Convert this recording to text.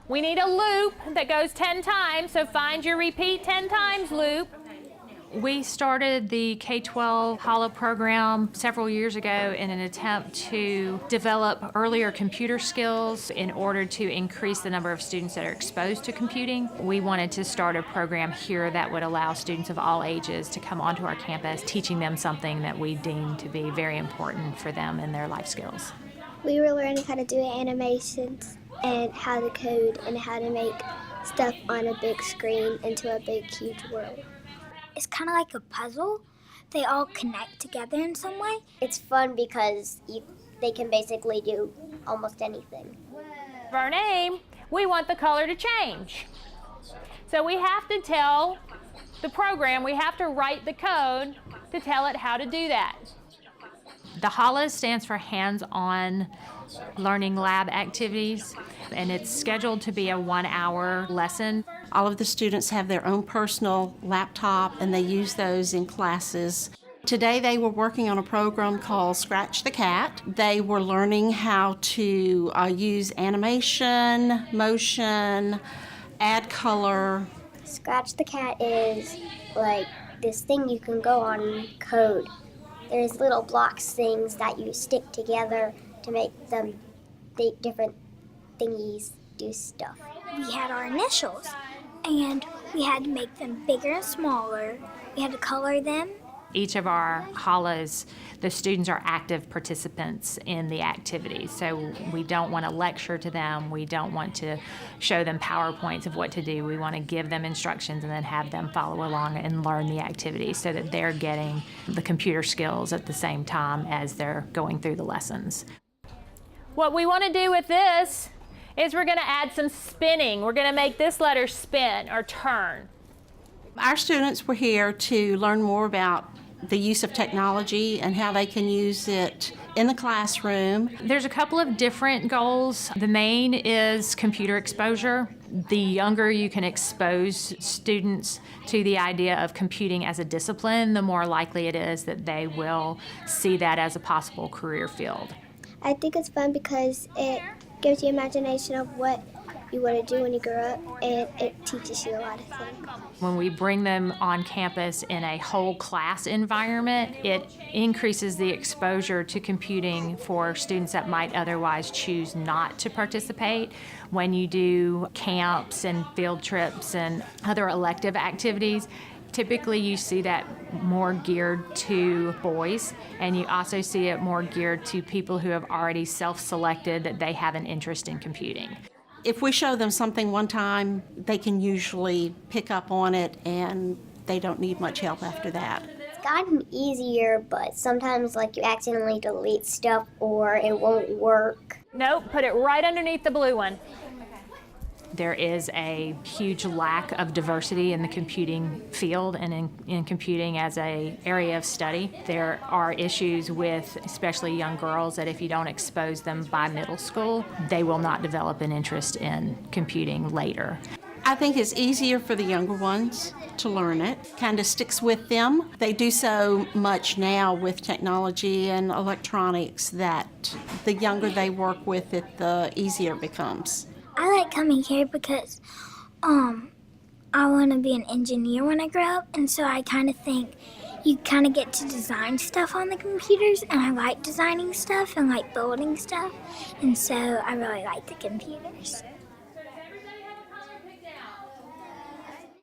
We need a loop that goes 10 times, so find your repeat 10 times loop. We started the K-12 HOLO program several years ago in an attempt to develop earlier computer skills in order to increase the number of students that are exposed to computing. We wanted to start a program here that would allow students of all ages to come onto our campus, teaching them something that we deem to be very important for them in their life skills. We were learning how to do animations and how to code and how to make stuff on a big screen into a big, huge world. It's kind of like a puzzle. They all connect together in some way. It's fun because they can basically do almost anything. For our name, we want the color to change. So we have to tell the program, we have to write the code to tell it how to do that. The HOLO stands for Hands-On Learning Lab Activities, and it's scheduled to be a 1-hour lesson. All of the students have their own personal laptop, and they use those in classes. Today they were working on a program called Scratch the Cat. They were learning how to use animation, motion, add color. Scratch the Cat is like this thing you can go on and code. There's little blocks things that you stick together to make them different thingies do stuff. We had our initials, and we had to make them bigger and smaller. We had to color them. Each of our HOLOs, the students are active participants in the activities. So we don't want to lecture to them. We don't want to show them PowerPoints of what to do. We want to give them instructions and then have them follow along and learn the activities so that they're getting the computer skills at the same time as they're going through the lessons. What we want to do with this is we're going to add some spinning. We're going to make this letter spin or turn. Our students were here to learn more about the use of technology and how they can use it in the classroom. There's a couple of different goals. The main is computer exposure. The younger you can expose students to the idea of computing as a discipline, the more likely it is that they will see that as a possible career field. I think it's fun because it gives you imagination of what you want to do when you grow up, and it teaches you a lot of things. When we bring them on campus in a whole class environment, it increases the exposure to computing for students that might otherwise choose not to participate. When you do camps and field trips and other elective activities, typically you see that more geared to boys, and you also see it more geared to people who have already self-selected that they have an interest in computing. If we show them something one time, they can usually pick up on it, and they don't need much help after that. It's gotten easier, but sometimes like you accidentally delete stuff or it won't work. Nope, put it right underneath the blue one. There is a huge lack of diversity in the computing field and in computing as an area of study. There are issues with especially young girls that if you don't expose them by middle school, they will not develop an interest in computing later. I think it's easier for the younger ones to learn it. Kind of sticks with them. They do so much now with technology and electronics that the younger they work with it, the easier it becomes. I like coming here because I want to be an engineer when I grow up, and so I kind of think you kind of get to design stuff on the computers, and I like designing stuff and like building stuff, and so I really like the computers.